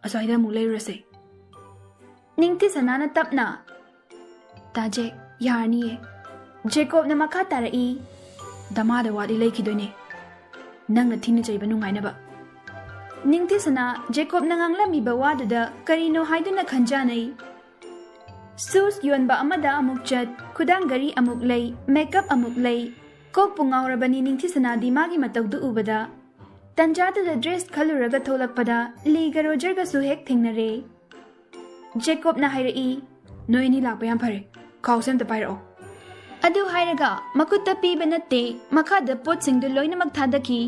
aswaida mu leirase ningti sanana tapna taje yarni Jacob na makha tarai damada wadi leikidone nangna thina chaiba nungainaba ningti sana Jacob na nganglami ba waduda karino haiduna khanjanai sus yonba amada amuk chat khudang gari amuk lei makeup amuk lei kok pungaurabani ningti sana di magi matawdu ubada tanjata da dress khaluraga tholakpada liga roger ga su hek thingnare Jacob na hairai noini lakpa yam phare khawsem ta pairo adu hairaga makutta piba natte makhada pot singdu loinamak thadaki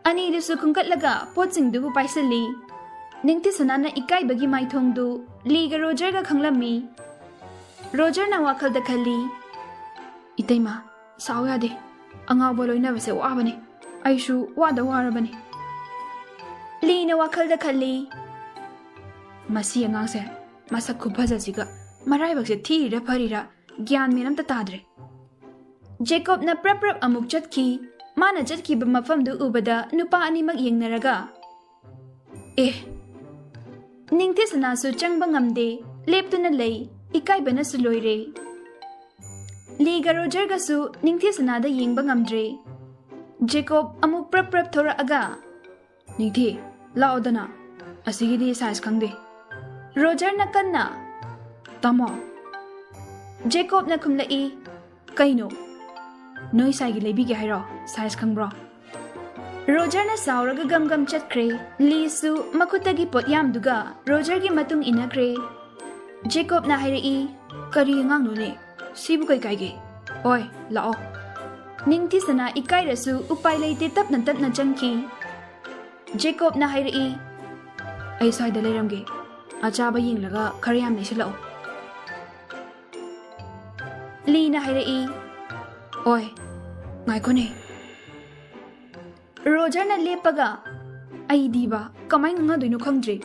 ani du su khungkatlaga pot singdu bu paisali ningti sanana ikai bagi maithongdu liga roger ga khanglami roger na wakhal da khali itaima sawya de anga boloina base wabane aishu wada warabane lina wakhal da khali masi angangse masak khubhajasiga marai bakse thira pharira gyan menam ta tadre Jacob na prap amuk chatki mana chatki ba mafam du ubada nupa ani mag yengnaraga ningti sana su changba ngamde leptuna lei ikai bana su loire liga roger ga su ningti sana da yengba ngamdre Jacob amuk prap thora aga ningti laodana asigi di size khangde roger na kanna tamo Jacob na khumlai kaino noi sai gi lebi ge hairo size khangbro roger na sauraga gam chatkre li su makuta gi pot yam duga roger gi matung inakre Jacob na hairai kari ngang no ne sibu kai ge oi lao ningti sana ikai rasu upai leite tap na changki Jacob na hairai ai sai da leiramge achaba yinglaga kharyam ne silao Lina hairai oi ngai kone Roger na lepaga ai diba kamai nga doino khangdre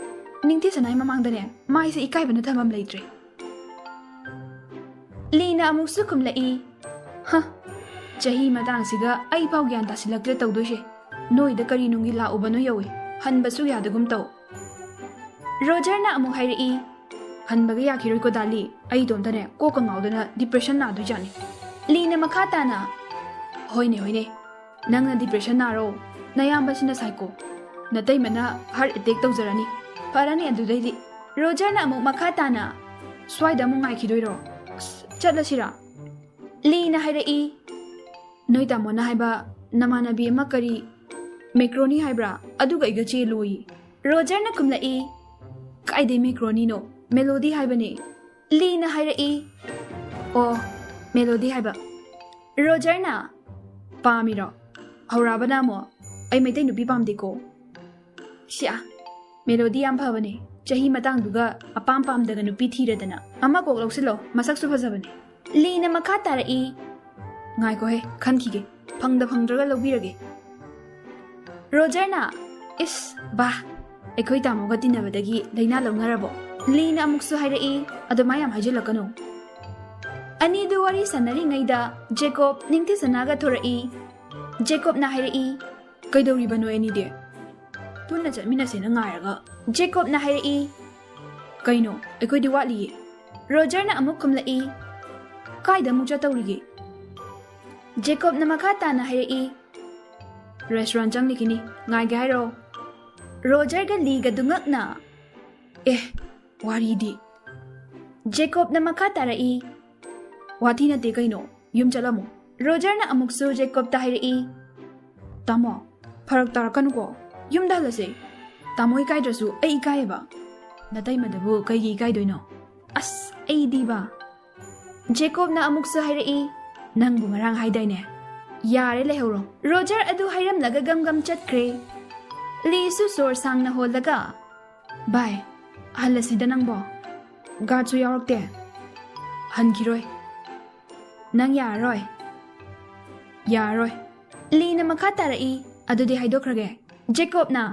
ningti sanai mamangdane mai se ikai bana thamam leitre Lina amuk su khumlai ha chahi matang siga ai pau gyan ta silakle tawdose noi da kari nungi la ubano yawi hanba su ya dagum taw Roger na amuk hairai hanbaga yakiroi ko dali ai domdane ko ka ngaudana depression na du jani Lina makhata na hoine nangna depression na ro nayamba sina psycho natai mana heart attack tawjarani parani adudai Roger na amuk makhata na swaida mu ngai khidoi ro chatlasira Lina hairai noi ta mona haiba namanabi ma kari macaroni haibra aduga iga che loi Roger na khumlai kaide macaroni no Melody haibani Lina hairai oh Melody haiba Roger na pamiro haurabana mo ai maitai nupi pamde ko sia Melody yam phabane chahi matang duga apam daga nupi thiradana ama kok loksilo masak su phajabane Lina makha tarai ngai ko he khankhige phangdraga lobirage Roger na is ba ekoi tamo ga tinabadagi daina longnarabo Lina amuksu hairai adumayam hajilakano ani du wari sanari ngaida Jacob ningti sanaga thorai Jacob na hairai kaidori bano ani de tunna chatmina sena ngairaga Jacob na hairai kaino ekoi di watli Roger na amuk khumlai kaida mucha tawrige Jacob na makhata na hairai restaurant changlikini ngai ga hairo Roger ga liga dungak na waridi Jacob na makha tarai wati na te kaino yum chalamo Roger na amuksu Jacob ta hairai tamo farak tarakan ko yum dalase tamo ikai drasu ai ikai ba natai madabu kai gi ikai doino as ai diba Jacob na amuksu hairai nangbu marang haidai ne yare lehoro Roger adu hairam laga gam chatkre li su sor sang na holaga bye halasida nangbo Gadsu yarakte hankiroi nang yaroi Lina makha tarai adudi haidokrage Jacob na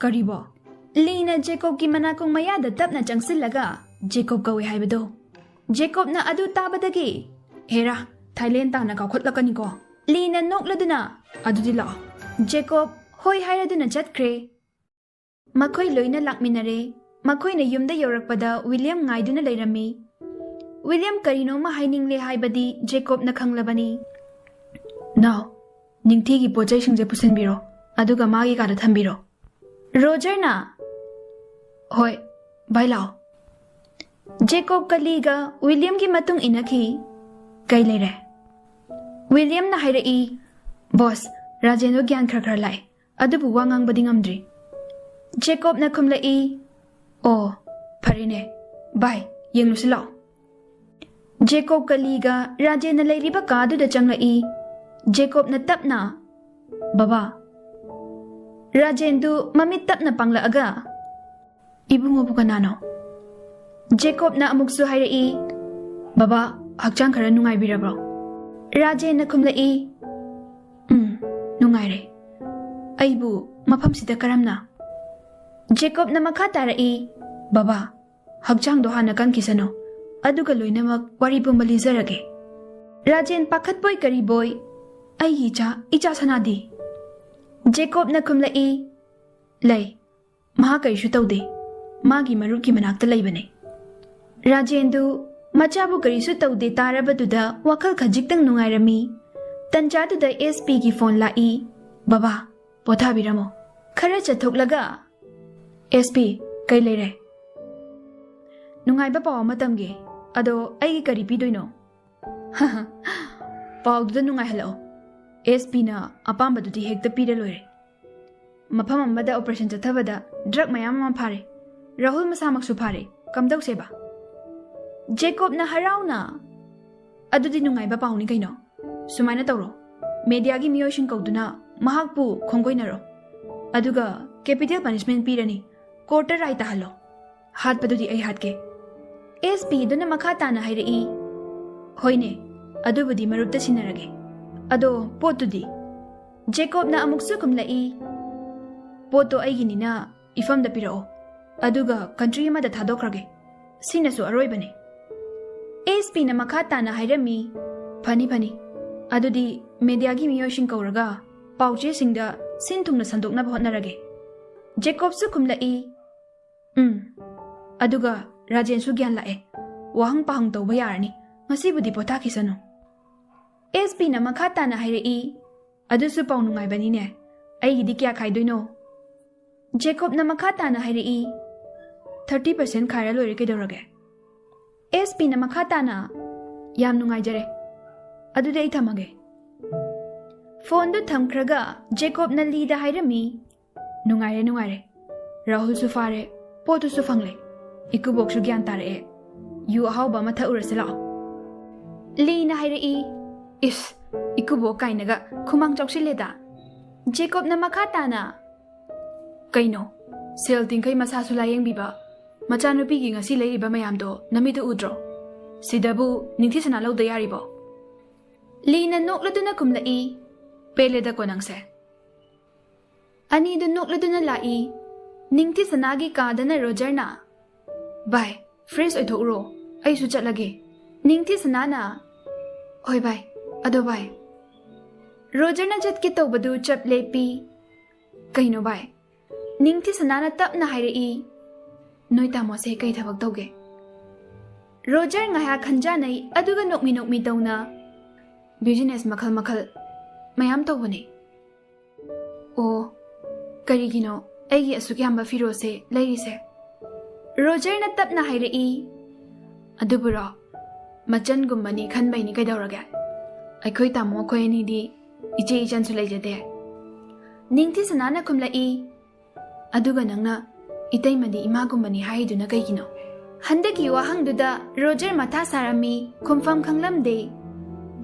karibo Lina Jacob ki manakong mayada tapna changsillaga Jacob kawe haibado Jacob na adu tabadagi hera Thailand ta na kaukhotlakkani ko Lina nokladuna adudi la Jacob hoi hairaduna chatkre ꯃꯈꯣꯏ ꯂꯣꯏꯅ ꯂꯥꯛꯃꯤꯟꯅꯔꯦ ꯃꯈꯣꯏꯅ ꯌꯨꯝꯗ ꯌꯧꯔꯛꯄꯗ William ꯉꯥꯏꯗꯨꯅ ꯂꯩꯔꯝꯃꯤ William ꯀꯔꯤꯅꯣꯃ ꯍꯥꯏꯅꯤꯡꯂꯦ ꯍꯥꯏꯕꯗꯤ ꯖꯦꯀꯣꯕꯅ ꯈꯪꯂꯕꯅꯤ ꯅꯥꯎ ꯅꯤꯡꯊꯤꯒꯤ ꯄꯣꯠꯆꯩꯁꯤꯡꯁꯦ ꯄꯨꯁꯤꯟꯕꯤꯔꯣ ꯑꯗꯨꯒ ꯃꯥꯒꯤ ꯀꯥꯗ ꯊꯝꯕꯤꯔꯣ ꯔꯣꯖꯔꯅ ꯍꯣꯏ ꯚꯥꯏ ꯂꯥꯛꯑꯣ ꯖꯦꯀꯣꯕꯀ ꯂꯤꯒ ꯋꯤꯂꯤꯌꯝꯒꯤ ꯃꯇꯨꯡ ꯏꯟꯅꯈꯤ ꯀꯩ ꯂꯩꯔꯦ ꯋꯤꯂꯤꯌꯝꯅ ꯍꯥꯏꯔꯛꯏ ꯕꯣꯁ ꯔꯥꯖꯦꯟꯗꯣ ꯒ꯭ꯌꯥꯟ ꯈꯔ ꯂꯥꯛꯑꯦ ꯑꯗꯨꯕꯨ ꯋꯥ ꯉꯥꯡꯕꯗꯤ ꯉꯝꯗ꯭ꯔꯤ ꯖꯦꯀꯣꯕꯅ ꯈꯨꯝꯂꯛꯏ ꯑꯣ ꯐꯔꯦꯅꯦ ꯚꯥꯏ ꯌꯦꯡꯂꯨꯁꯤ ꯂꯥꯛꯑꯣ ꯖꯦꯀꯣꯕꯀ ꯂꯤꯒ ꯔꯥꯖꯦꯟꯅ ꯂꯩꯔꯤꯕ ꯀꯥꯗꯨꯗ ꯆꯪꯂꯛꯏ ꯖꯦꯀꯣꯕꯅ ꯇꯞꯅ ꯕꯕꯥ ꯔꯥꯖꯦꯟꯗꯨ ꯃꯃꯤꯠ ꯇꯞꯅ ꯄꯥꯡꯂꯛꯑꯒ ꯏꯕꯨꯡꯉꯣꯕꯨ ꯀꯅꯥꯅꯣ ꯖꯦꯀꯣꯕꯅ ꯑꯃꯨꯛꯁꯨ ꯍꯥꯏꯔꯛꯏ ꯕꯕꯥ ꯍꯛꯆꯥꯡ ꯈꯔ ꯅꯨꯡꯉꯥꯏꯕꯤꯔꯕ꯭ꯔꯣ ꯔꯥꯖꯦꯟꯅ ꯈꯨꯝꯂꯛꯏ ꯅꯨꯡꯉꯥꯏꯔꯦ ꯑꯩꯕꯨ ꯃꯐꯝꯁꯤꯗ ꯀꯔꯝꯅ ꯖꯦꯀꯣꯕꯅ ꯃꯈꯥ ꯇꯥꯔꯛꯏ ꯕꯕꯥ ꯍꯛꯆꯥꯡꯗꯣ ꯍꯥꯟꯅ ꯀꯟꯈꯤꯁꯅꯨ ꯑꯗꯨꯒ ꯂꯣꯏꯅꯃꯛ ꯋꯥꯔꯤ ꯄꯨꯝꯕ ꯂꯤꯖꯔꯒꯦ ꯔꯥꯖꯦꯟ ꯄꯥꯈꯠꯄꯣꯏ ꯀꯔꯤꯕꯣꯏ ꯑꯩꯒꯤ ꯏꯆꯥ ꯁꯅꯥꯗꯤ ꯖꯦꯀꯣꯕꯅ ꯈꯨꯝꯂꯛꯏ ꯂꯩ ꯃꯍꯥꯛ ꯀꯔꯤꯁꯨ ꯇꯧꯗꯦ ꯃꯥꯒꯤ ꯃꯔꯨꯞꯀꯤ ꯃꯅꯥꯛꯇ ꯂꯩꯕꯅꯦ ꯔꯥꯖꯦꯟꯗꯨ ꯃꯆꯥꯕꯨ ꯀꯔꯤꯁꯨ ꯇꯧꯗꯦ ꯇꯥꯔꯕꯗꯨꯗ ꯋꯥꯈꯜ ꯈꯖꯤꯛꯇꯪ ꯅꯨꯡꯉꯥꯏꯔꯝꯃꯤ ꯇꯟꯖꯥꯗꯨꯗ ꯑꯦꯁꯄꯤꯒꯤ ꯐꯣꯟ ꯂꯥꯛꯏ ꯕꯕꯥ ꯄꯣꯊꯥꯕꯤꯔꯝꯃꯣ ꯈꯔ ꯆꯠꯊꯣꯛꯂꯒ ꯑꯦꯁꯄꯤ ꯀꯩ ꯂꯩꯔꯦ ꯅꯨꯡꯉꯥꯏꯕ ꯄꯥꯎ ꯑꯃ ꯇꯝꯒꯦ ꯑꯗꯣ ꯑꯩꯒꯤ ꯀꯔꯤ ꯄꯤꯗꯣꯏꯅꯣ ꯄꯥꯎꯗꯨꯗ ꯅꯨꯡꯉꯥꯏꯍꯜꯂꯛꯑꯣ ꯑꯦꯁꯄꯤꯅ ꯑꯄꯥꯝꯕꯗꯨꯗꯤ ꯍꯦꯛꯇ ꯄꯤꯔ ꯂꯣꯏꯔꯦ ꯃꯐꯝ ꯑꯃꯗ ꯑꯣꯄꯔꯦꯁꯟ ꯆꯠꯊꯕꯗ ꯗ꯭ꯔꯒ ꯃꯌꯥꯝ ꯑꯃ ꯐꯥꯔꯦ ꯔꯥꯍꯨꯜ ꯃꯁꯥꯃꯛꯁꯨ ꯐꯥꯔꯦ ꯀꯝꯗꯧꯁꯦꯕ ꯖꯦꯀꯣꯕꯅ ꯍꯔꯥꯎꯅ ꯑꯗꯨꯗꯤ ꯅꯨꯡꯉꯥꯏꯕ ꯄꯥꯎꯅꯤ ꯀꯩꯅꯣ ꯁꯨꯃꯥꯏꯅ ꯇꯧꯔꯣ ꯃꯦꯗꯤꯌꯥꯒꯤ ꯃꯤꯑꯣꯏꯁꯤꯡ ꯀꯧꯗꯨꯅ ꯃꯍꯥꯛꯄꯨ ꯈꯣꯡꯒꯣꯏꯅꯔꯣ ꯑꯗꯨꯒ ꯀꯦꯄꯤꯇꯦꯜ ꯄꯅꯤꯁꯃꯦꯟ ꯄꯤꯔꯅꯤ ꯀꯣꯔꯠꯇ ꯔꯥꯏ ꯇꯥꯍꯜꯂꯣ ꯍꯥꯠꯄꯗꯨꯗꯤ ꯑꯩ ꯍꯥꯠꯀꯦ ꯑꯦꯁꯄꯤꯗꯨꯅ ꯃꯈꯥ ꯇꯥꯅ ꯍꯥꯏꯔꯛꯏ ꯍꯣꯏꯅꯦ ꯑꯗꯨꯕꯨꯗꯤ ꯃꯔꯨꯞꯇ ꯁꯤꯟꯅꯔꯒꯦ ꯑꯗꯣ ꯄꯣꯠꯇꯨꯗꯤ ꯖꯦꯀꯣꯕꯅ ꯑꯃꯨꯛꯁꯨ ꯈꯨꯝꯂꯛꯏ ꯄꯣꯠꯇꯣ ꯑꯩꯒꯤꯅꯤꯅ ꯏꯐꯝꯗ ꯄꯤꯔꯛꯑꯣ ꯑꯗꯨꯒ ꯀꯟꯇ꯭ꯔꯤ ꯑꯃꯗ ꯊꯥꯗꯣꯛꯈ꯭ꯔꯒꯦ ꯁꯤꯅꯁꯨ ꯑꯔꯣꯏꯕꯅꯤ ꯑꯦꯁꯄꯤꯅ ꯃꯈꯥ ꯇꯥꯅ ꯍꯥꯏꯔꯝꯃꯤ ꯐꯅꯤ ꯑꯗꯨꯗꯤ ꯃꯦꯗꯤꯌꯥꯒꯤ ꯃꯤꯑꯣꯏꯁꯤꯡ ꯀꯧꯔꯒ ꯄꯥꯎꯆꯦꯁꯤꯡꯗ ꯁꯤꯟ ꯊꯨꯡꯅ ꯁꯟꯗꯣꯛꯅꯕ ꯍꯣꯠꯅꯔꯒꯦ ꯖꯦꯀꯣꯕꯁꯨ ꯈꯨꯝꯂꯛꯏ ꯑꯗꯨꯒ ꯔꯥꯖꯦꯟꯁꯨ ꯒ꯭ꯌꯥꯟ ꯂꯥꯛꯑꯦ ꯋꯥꯍꯪ ꯄꯥꯍꯪ ꯇꯧꯕ ꯌꯥꯔꯅꯤ ꯉꯁꯤꯕꯨꯗꯤ ꯄꯣꯊꯥꯈꯤꯁꯅꯨ ꯑꯦꯁꯄꯤꯅ ꯃꯈꯥ ꯇꯥꯅ ꯍꯥꯏꯔꯛꯏ ꯑꯗꯨꯁꯨ ꯄꯥꯎ ꯅꯨꯡꯉꯥꯏꯕꯅꯤꯅꯦ ꯑꯩꯒꯤꯗꯤ ꯀꯌా ꯈꯥꯏꯗꯣꯏꯅꯣ ꯖꯦꯀꯣꯕꯅ ꯃꯈꯥ ꯇꯥꯅ ꯍꯥꯏꯔꯛꯏ 30% ꯈꯥꯏꯔ ꯂꯣꯏꯔꯦ ꯀꯩꯗꯧꯔꯒꯦ ꯑꯦꯁꯄꯤꯅ ꯃꯈꯥ តាꯌꯥꯝ ꯅꯨꯡꯉꯥꯏꯖꯔꯦ ꯑꯗꯨꯗꯤ ꯑꯩ ꯊꯝꯃꯒꯦ ꯐꯣꯟꯗꯨ ꯊꯝꯈ꯭ꯔꯒ ꯖꯦꯀꯣꯕꯅ ꯂꯤꯗ ꯍꯥꯏꯔꯝꯃꯤ ꯅꯨꯡꯉꯥꯏꯔꯦ ꯔꯥꯍꯨꯜꯁꯨ ꯐꯥꯔꯦ ꯄꯣꯠꯇꯨꯁꯨ ꯐꯪꯂꯦ ꯏꯀꯨꯕꯣꯛꯁꯨ ꯒ꯭ꯌꯥꯟ ꯇꯥꯔꯛꯑꯦ ꯌꯨ ꯑꯍꯥꯎꯕ ꯑꯃ ꯊꯛꯎꯔꯁꯤ ꯂꯥꯛꯑꯣ ꯂꯤꯅ ꯍꯥꯏꯔꯛꯏ ꯏꯁ ꯏꯀꯨꯕꯣꯛ ꯀꯥꯏꯅꯒ ꯈꯨꯃꯥꯡ ꯆꯥꯎꯁꯤꯜꯂꯦꯗ ꯖꯦꯀꯣꯕꯅ ꯃꯈꯥ ꯇꯥꯅ ꯀꯩꯅꯣ ꯁꯦꯜ ꯇꯤꯡꯈꯩ ꯃꯁꯥꯁꯨ ꯂꯥꯌꯦꯡꯕꯤꯕ ꯃꯆꯥꯅꯨꯄꯤꯒꯤ ꯉꯁꯤ ꯂꯩꯔꯤꯕ ꯃꯌꯥꯝꯗꯣ ꯅꯃꯤꯠꯇ ꯎꯗ꯭ꯔꯣ ꯁꯤꯗꯕꯨ ꯅꯤꯡꯊꯤꯁꯅꯥ ꯂꯧꯗ ꯌꯥꯔꯤꯕꯣ ꯂꯤꯅ ꯅꯣꯛꯂꯗꯨꯅ ꯈꯨꯝꯂꯛꯏ ꯄꯦꯜꯂꯦꯗꯀꯣ ꯅꯪꯁꯦ ꯑꯅꯤꯗꯨ ꯅꯣꯛꯂꯗꯨꯅ ꯂꯥꯛꯏ ꯅꯤꯡꯊꯤꯁꯅꯥꯒꯤ ꯀꯥꯗꯅ ꯔꯣꯖꯔꯅ ꯚꯥꯏ ꯐ꯭ꯔꯦꯁ ꯑꯣꯏꯊꯣꯛꯎꯔꯣ ꯑꯩꯁꯨ ꯆꯠꯂꯒꯦ ꯅꯤꯡꯊꯤꯁꯅꯥꯅ ꯍꯣꯏ ꯚꯥꯏ ꯑꯗꯣ ꯚꯥꯏ ꯔꯣꯖꯔꯅ ꯆꯠꯀꯦ ꯇꯧꯕꯗꯨ ꯆꯞ ꯂꯦꯞꯄꯤ ꯀꯩꯅꯣ ꯚꯥꯏ ꯅꯤꯡꯊꯤꯁꯅꯥꯅ ꯇꯞꯅ ꯍꯥꯏꯔꯛꯏ ꯅꯣꯏ ꯇꯥꯃꯣꯁꯦ ꯀꯩ ꯊꯕꯛ ꯇꯧꯒꯦ ꯔꯣꯖꯔ ꯉꯥꯏꯍꯥꯛ ꯈꯟꯖꯥꯅꯩ ꯑꯗꯨꯒ ꯅꯣꯛꯃꯤ ꯇꯧꯅ ꯕꯤꯖꯤꯅꯦꯁ ꯃꯈꯜ ꯃꯌꯥꯝ ꯇꯧꯕꯅꯦ ꯑꯣ ꯀꯔꯤꯒꯤꯅꯣ ꯑꯩꯒꯤ ꯑꯁꯨꯛ ꯌꯥꯝꯕ ꯐꯤꯔꯣꯜꯁꯦ ꯂꯩꯔꯤꯁꯦ ꯔꯣꯖꯔꯅ ꯇꯞꯅ ꯍꯥꯏꯔꯛꯏ ꯑꯗꯨꯕꯨꯔꯣ ꯃꯆꯟꯒꯨꯝꯕꯅꯤ ꯈꯟꯕꯩꯅꯤ ꯀꯩꯗꯧꯔꯒꯦ ꯑꯩꯈꯣꯏ ꯇꯥꯃꯣ ꯑꯩꯈꯣꯏ ꯑꯅꯤꯗꯤ ꯏꯆꯦ ꯏꯆꯟꯁꯨ ꯂꯩꯖꯗꯦ ꯅꯤꯡꯊꯤꯁꯅꯥꯅ ꯈꯨꯝꯂꯛꯏ ꯑꯗꯨꯒ ꯅꯪꯅ ꯏꯇꯩꯃꯗꯤ ꯏꯃꯥꯒꯨꯝꯕꯅꯤ ꯍꯥꯏꯔꯤꯗꯨꯅ ꯀꯩꯒꯤꯅꯣ ꯍꯟꯗꯛꯀꯤ ꯋꯥꯍꯪꯗꯨꯗ ꯔꯣꯖꯔ ꯃꯊꯥ ꯁꯥꯔꯝꯃꯤ ꯈꯨꯝꯐꯝ ꯈꯪꯂꯝꯗꯦ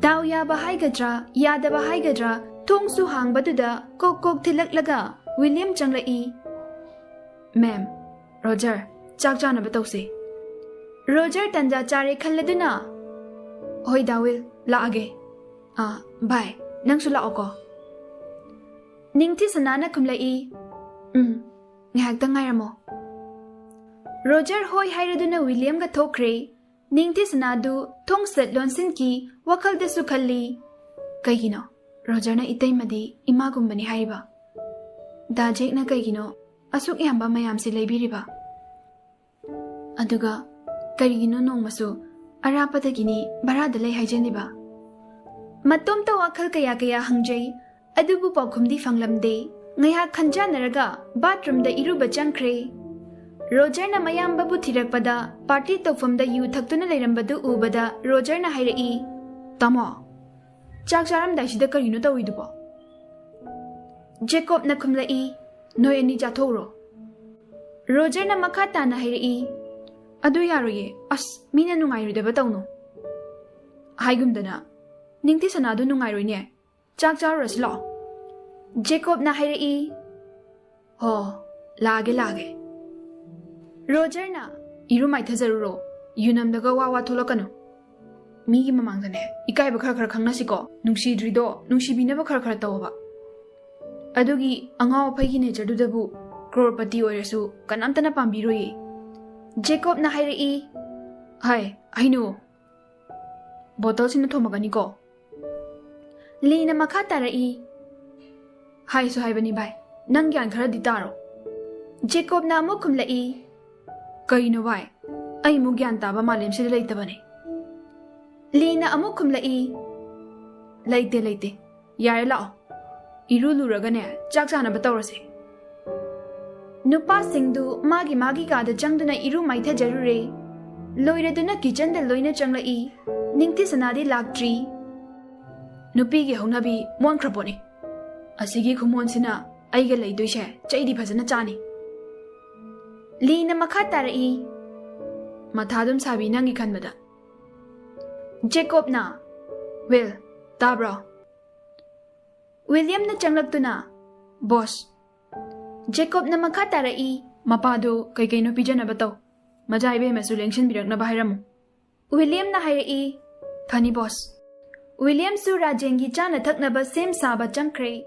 ꯗꯥꯎ ꯌꯥꯕ ꯍꯥꯏꯒꯗ꯭ꯔꯥ ꯌꯥꯗꯕ ꯍꯥꯏꯒꯗ꯭ꯔꯥ ꯊꯣꯡꯁꯨ ꯍꯥꯡꯕꯗꯨꯗ ꯀꯣꯛ ꯊꯤꯜꯂꯛꯂꯒ ꯋꯤꯂꯤꯌꯝ ꯆꯪꯂꯛꯏ ꯃꯦꯝ ꯔꯣꯖꯔ ꯆꯥꯛ ꯆꯥꯅꯕ ꯇꯧꯁꯤ ꯔꯣꯖꯔ ꯇꯟꯖꯥ ꯆꯥꯔꯦ ꯈꯜꯂꯗꯨꯅ ꯍꯣꯏ ꯗꯥꯋꯤꯜ ꯂꯥꯛꯑꯒꯦ ꯚꯥꯏ ꯅꯪꯁꯨ ꯂꯥꯛꯑꯣꯀꯣ ꯅꯤꯡꯊꯤꯁꯅꯥꯅ ꯈꯨꯝꯂꯛꯏ ꯉꯥꯏꯍꯥꯛꯇꯪ ꯉꯥꯏꯔꯝꯃꯣ ꯔꯣꯖꯔ ꯍꯣꯏ ꯍꯥꯏꯔꯗꯨꯅ ꯋꯤꯂꯤꯌꯝꯒ ꯊꯣꯛꯈ꯭ꯔꯦ ꯅꯤꯡꯊꯤꯁꯅꯥꯗꯨ ꯊꯣꯡꯁꯠ ꯂꯣꯟꯁꯤꯟꯈꯤ ꯋꯥꯈꯜꯗꯁꯨ ꯈꯜꯂꯤ ꯀꯩꯒꯤꯅꯣ ꯔꯣꯖꯔꯅ ꯏꯇꯩꯃꯗꯤ ꯏꯃꯥꯒꯨꯝꯕꯅꯤ ꯍꯥꯏꯔꯤꯕ ꯗꯥꯖꯦꯛꯅ ꯀꯩꯒꯤꯅꯣ asuk yamba mayam si leibiriba. Aduga karigino nongmasu arapadagini barada lay haijaniba. Matom ta wakhal kaya kaya hangjay adubu paukhumdi fanglamde ngaya khanjanaraga bathroom da iruba changkhre. Roger na mayamba bu thirakpada party tawfamda yu thaktuna leirambadu ubada Roger na hairai tamo chak charam daisida karino tawidubo. Jacob na khumlai noi ani jathoro. Roger na makata na hairai adu yaroye as mina nungairudaba tawno. Haigumdana ningti sanadu nungairoine chak charas lo. Jacob na hairai ho lage Roger na irumai thazaruro yunamdaga wawa tholakano migi mamangdane ikai ba khara khangnasiko nungsidrido nungsibinaba khara tawba adugi angao phaigi nature dudabu crorepati oiresu kanamtana pambiroye Jacob na hairai hai ainu bottle sina thomagani ko Lina makha tarai hai so haibani bai nang gyan khara ditaro Jacob na mo khumlai Kaino vai, ai mu gyan taba malem se leitabane. Lina amuk khumlai leite yare lao iru luragane chak chana batawrase. Nupa singdu magi ka da jangduna iru maitha jarure loiraduna kitchen da loina changlai ningti sanadi laktri. Nupi ge hongnabi mon khrapone asigi khumon sina aiga leidoise chaidi phajana chani. Lina makha tarai mathadum sabi nangi khanbada Jacob na Will tabra William na changlaktuna boss Jacob na makha tarai mapado kai no pijana bataw majai be masu lengshin birakna bahiramu William na hairai phani boss William su rajengi chana thakna ba sem saba changkhre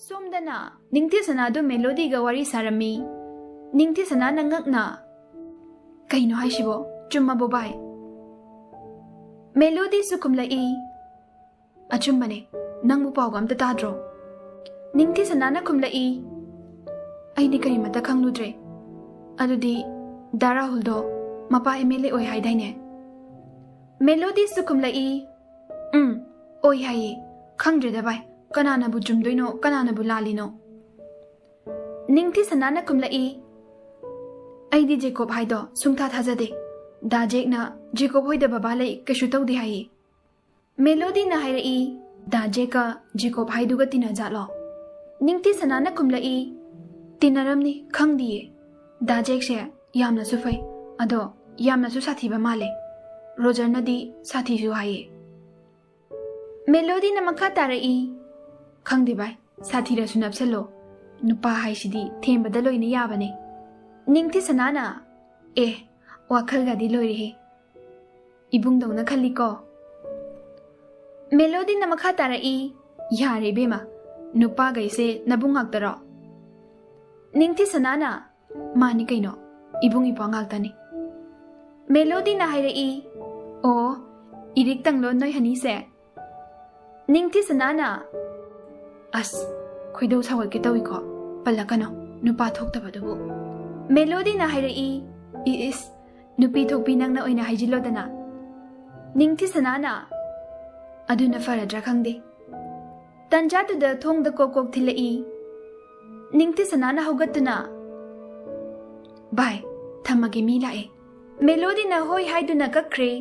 somdana ningti sanadu melody ga wari sarami Ningti sana nangak na kaino hai shibo chumma bobai Melody su kumlai achumbane nangbu pawgam ta tadro Ningti sana na kumlai ai ni kari mata khangludre adudi Dara huldo mapa MLA oi haidaine Melody su kumlai oi hai khangdre da bai kanana bu chumdoino kanana bu lalino Ningti sana na kumlai Aidi Jacob haido sungtha thajade da Jake na Jacob hoida baba lai kashu tawdi hai Melody na hairai da Jake Jacob haidu ga tina jalo Ningti sanana kumlai tinaramni khangdiye da Jake se yamna su fai ado yamna su sathi ba male Roger na di sathi su hai Melody na makha tarai khangdi bai sathi ra sunap salo nupa hai sidi themba da loina yabane Ningti sanana wakhal gadi loiri ibung dong na khali ko Melody na makha tarai yare bema nupa gaise nabung aktaro Ningti sanana mani kaino ibung ipang aktani Melody na hairai irik tanglo noi hani se Ningti sanana as khoido sawal ke tawi ko palakano nupa thokta badubu Melody na hairai is nupi thokpi nang na oina haijilodana Ningti sanana aduna faradra khangde tanja tu da thong da kokok thilai Ningti sanana hogatuna bai thamage mi lae Melody na hoi haiduna kakre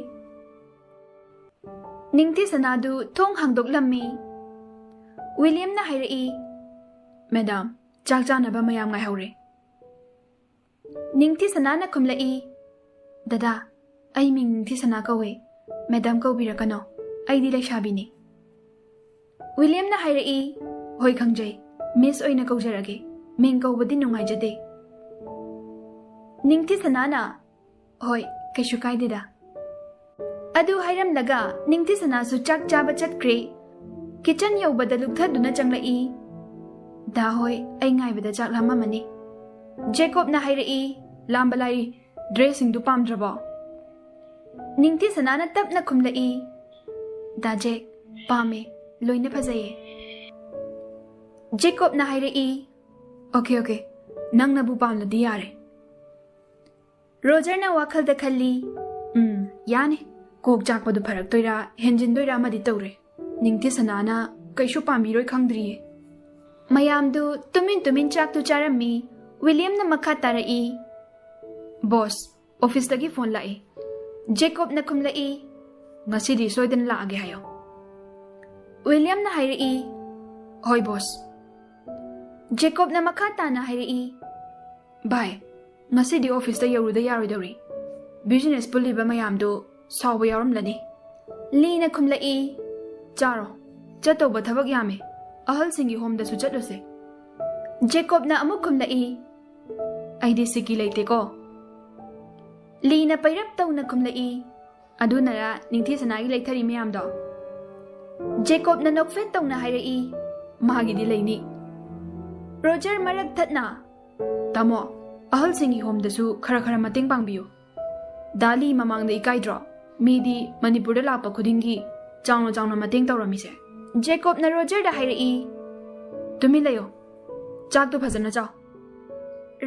Ningti sanadu thong hangdok lammi William na hairai Madam chak chana ba mayam ngai haure Ningti sanana kumlai Dada ai ming Ningti sana kawe Madam kau birakano ai di lai shabini William na hairai hoi khangjai Miss oina kaujarage ming kau badi nungai jade Ningti sanana hoi kaishu kaideda Adu hairam laga Ningti sana su chak chaba chatkre kitchen yobada lukthaduna changlai da hoi ai ngai bada chak lama mani Jacob na hairai lambalai dressing du pamdraba Ningti sanana tapna khumlai da Jake pame loina phajaye Jacob na hairai okay ꯅꯪꯅꯕꯨ ꯄꯥꯝꯂꯗꯤ ꯌꯥꯔꯦ ꯔꯣꯖꯔꯅ ꯋꯥꯈꯜꯗ ꯈꯜꯂꯤ ꯌꯥꯅꯤ ꯀꯣꯛ ꯆꯥꯛꯄꯗꯨ ꯐꯔꯛꯇꯣꯏꯔꯥ ꯍꯦꯟꯖꯤꯟꯗꯣꯏꯔꯥ ꯑꯃꯗꯤ ꯇꯧꯔꯦ ꯅꯤꯡꯊꯤ ꯁꯅꯥꯅ ꯀꯩꯁꯨ ꯄꯥꯝꯕꯤꯔꯣꯏ ꯈꯪꯗ꯭ꯔꯤꯌꯦ ꯃꯌꯥꯝꯗꯨ ꯇꯨꯃꯤꯟ ꯇꯨꯃꯤꯟ ꯆꯥꯛꯇꯨ ꯆꯥꯔꯝꯃꯤ ꯋꯤꯂꯤꯌꯝꯅ ꯃꯈꯥ ꯇꯥꯔꯛꯏ ꯕꯣꯁ ऑफिसदगी फोन लाए जेकोब न खुमलई ngasi सोयदन लागे हायो विलियम न हाइरई होय बॉस जेकोब न मखा ताना हाइरई बाय ngasi ऑफिस दा यरुदा यारोइदौरी बिजनेस पुलिबा मयामदो सावबा यारमलनी ली न खुमलई चारो चतोबा थबक यामे अहल सिंगी होम दसु चटलोसे जेकोब न अमुक खुमलई आइदि सिकी लेते को लीना पैरप तौना खुमलई अदुनरा निंथी सनागी लेथरी मयामदो जेकोब न नोकफेट तौना हाइरई मागिदि लेनी रोजर मरक थतना तमो अहल सिंगी होम दसु खरा खरा मतेंग पांगबियो दाली ममांग द इकाइद्रो मीदी मणिपुर दा लाप खुदिंगी चावनो चावनो मतेंग तौरमिसे जेकोब न रोजर दा हाइरई तुमि लयो चाक तो फजना चाव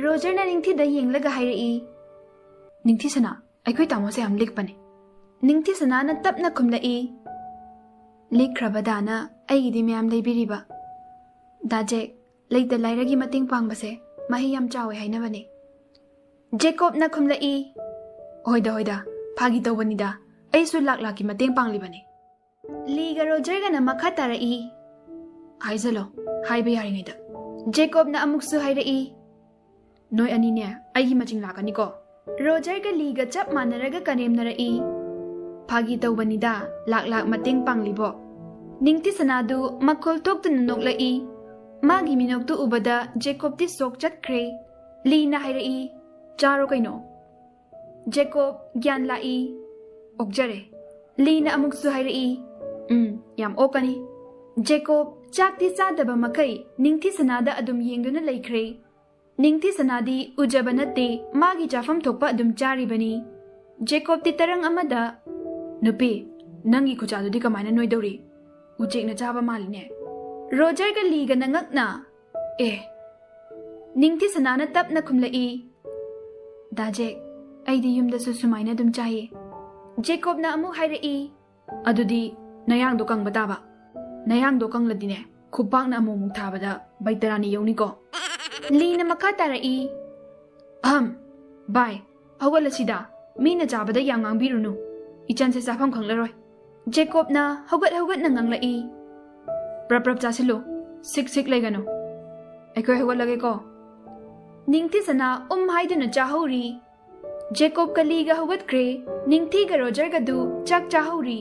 रोजर न निंथी द येंगलगा हाइरई निंथी सना अखोई तामो से हम लिख पने निंथी सना न तप न खुमलई लिखरबदाना अईदी म्याम लेबिरिबा दाजे लेत लाइरगी मतेंग पांगबसे मही याम चावे हाइनबने जेकोब न खुमलई होइदा फागी तौबनिदा अईसु लाख लाखी मतेंग पांगलिबने लीगा रोजरगा न मखा तारई हाइजलो हाइबे यारिङैदा जेकोब न अमुकसु हाइरई नोय अनिने अईगी मचिंग लाकनिको रोजर का लीगा चप मानरगा कनेमनरई फागी तौबनिदा लाख लाख मतेंग पांगलिबो निंगती सनादु मखोल थोक्तुन नोकलई मागी मिनोक्तु उबदा जेकोब ति सोक चटख्रे लीना हाइरई चारो कैनो जेकोब ज्ञान लाई ओकजरे लीना अमुकसु हाइरई याम ओकनी जेकोब चाकती चादबा मकै निंगती सनादा अदुम येंगदुना लेख्रे निंगथी सनादी उजब नते मागी चाफम थोपा अदुम चारिबनी जेकोब ति तरंग अमदा नुपी नंगी खुचादुदी कमायना नोइदौरी उजेकना चाबा मालिने रोजर का लीगा नंगकना ए निंगथी सनाना तपना खुमलई दाजे अईदी युमदसु सुमाइना दुम चाहिए जेकोबना अमु हाइरई अदुदी नयांग दो कंग बताबा नयांग दो कंग लदिने खुपाकना अमु मुक थाबदा बैतरानी यौनिको लीना मखा तारई बाय हौगलसिदा मीना चाबदा याम ngangbirunu इचन से चाफम खंगलरोय जेकोबना हौगत न nganglai प्रप्रप चासिलो सिक सिक लेगनो अखोय हौगलगे को निंगथी सना हाइदुना चाहौरी जेकोब कलीगा हौगतख्रे निंगथी गा रोजर गदु चाक चाहौरी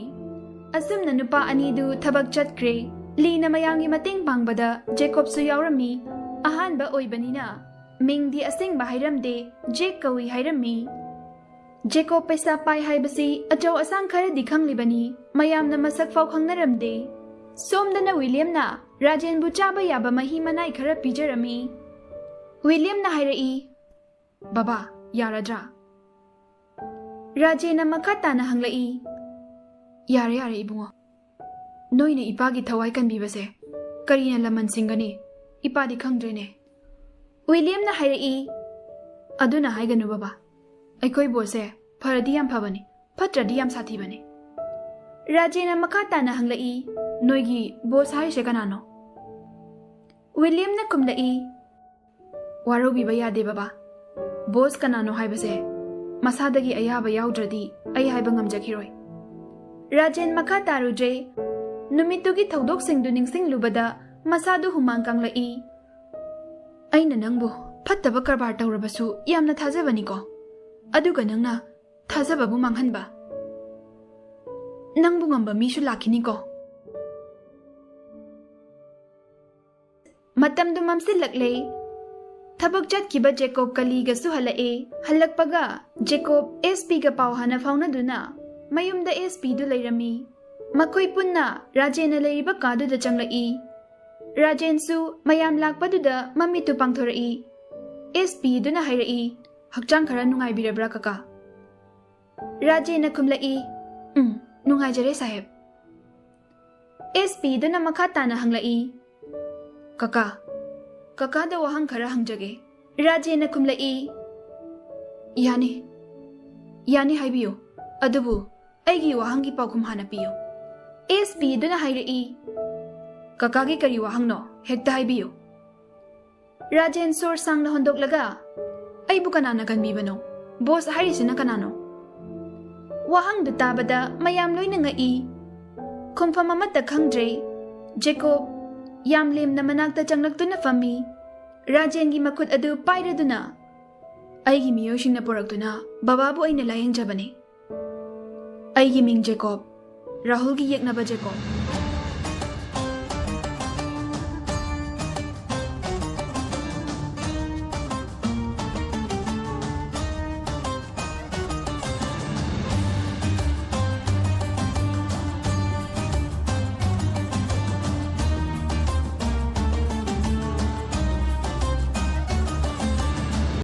असुमना नुपा अनीदु थबक चटख्रे लीना मयांगी मतेंग पांगबदा जेकोब सु यावरमी अहानबा ओइबनिना मिंगदी असिंगबा हाइरमदे जेक कवी हाइरमी जेकोब पैसा पाई हाइबसी अचौ असांग खर दिखंगलिबनी मयामना मसक फाव खंगनरमदे सोमदना विलियमना राजेनबु चाबा याबा मही मनाई खर पिजरमी विलियमना हाइरई बाबा यारद्रा राजेना मखा ताना हंगलई यारे यारे इबुंगो नोइने इपागी थवाई कनबिबसे करीना लमन सिंगनी इपादी खंग्रेने विलियमना हाइरई अदुना हाइगनु बाबा अखोई बोसे फरदी याम फबनी फत्रदी याम साथीबने राजेना मखा ताना हंगलई नोइगी बोस हाइसे कनानो विलियमना कुमलई वारोबिबा यादे बाबा बोस कनानो हाइबसे मसादगी अयाबा याउद्रदी अई हाइबा ngamjakiroi राजेन मखा तारुजे नुमितुगी थौदोक सिंगदु निंगसिंगलुबदा मसादु हुमांग कांगलई अइना नंगबु फत्तबा करबार तौरबसु यामना थाजबनिको अदुगा नंगना थाजबबु मांगहनबा नंगबु ngamba मीसु लाखिनिको मतमदु ममसिलकले थबक चटकिबा जेकोब कलीगसु हलए हलकपगा जेकोब एसपी गा पाव हाना फाउनदुना मयुमदा एसपी दु लेरमी मखोई पुन्ना राजेना लेरिबा कादुदा चंगलई राजेनसु मयाम लाकपदुदा मम्मीतु पांगथोरई एसपी दुना हाइरई हक्चांग खरा नुंगाइबिरब्रा कका राजेना खुमलई नुंगाइजरे साहेब एसपी दुना मखा ताना हंगलई कका दा वहां खरा हंगजगे ꯔꯥꯖꯦꯟꯅ ꯈꯨꯝꯂꯛꯏ, ꯌꯥꯅꯤ, ꯌꯥꯅꯤ ꯍꯥꯏꯕꯤꯌꯨ, ꯑꯗꯨꯕꯨ ꯑꯩꯒꯤ ꯋꯥꯍꯪꯒꯤ ꯄꯥꯎꯈꯨꯝ ꯍꯥꯟꯅ ꯄꯤꯌꯨ꯫ ꯑꯦꯁ.ꯄꯤ. ꯑꯗꯨꯅ ꯍꯥꯏꯔꯛꯏ, ꯀꯀꯥꯒꯤ ꯀꯔꯤ ꯋꯥꯍꯪꯅꯣ? ꯍꯦꯛꯇ ꯍꯥꯏꯕꯤꯌꯨ꯫ ꯔꯥꯖꯦꯟ ꯁꯣꯔ ꯁꯥꯡꯅ ꯍꯣꯟꯗꯣꯛꯂꯒ, ꯑꯩꯕꯨ ꯀꯅꯥꯅ ꯀꯟꯕꯤꯕꯅꯣ? ꯕꯣꯁ ꯍꯥꯏꯔꯤꯁꯤꯅ ꯀꯅꯥꯅꯣ? ꯋꯥꯍꯪꯗꯨ ꯇꯥꯕꯗ ꯃꯌꯥꯝ ꯂꯣꯏꯅ ꯉꯛꯏ꯫ ꯈꯨꯝꯐꯝ ꯑꯃꯠꯇ ꯈꯪꯗ꯭ꯔꯦ꯫ ꯖꯦꯀꯣꯕ ꯌꯥꯝ ꯂꯦꯝꯅ ꯃꯅꯥꯛꯇ ꯆꯪꯂꯛꯇꯨꯅ ꯐꯝꯃꯤ꯫ ꯔꯥꯖꯦꯟꯒꯤ ꯃꯈꯨꯠ ꯑꯗꯨ ꯄꯥꯏꯔꯗꯨꯅ, ꯑꯩꯒꯤ ꯃꯤꯑꯣꯏꯁꯤꯡꯅ ꯄꯨꯔꯛꯇꯨꯅ ꯕꯕꯥꯕꯨ ꯑꯩꯅ ꯂꯥꯌꯦꯡꯖꯕꯅꯤ꯫ ꯑꯩꯒꯤ ꯃꯤꯡ ꯖꯦꯀꯣꯕ, ꯔꯥꯍꯨꯜꯒꯤ ꯌꯦꯛꯅꯕ ꯖꯦꯀꯣꯕ꯫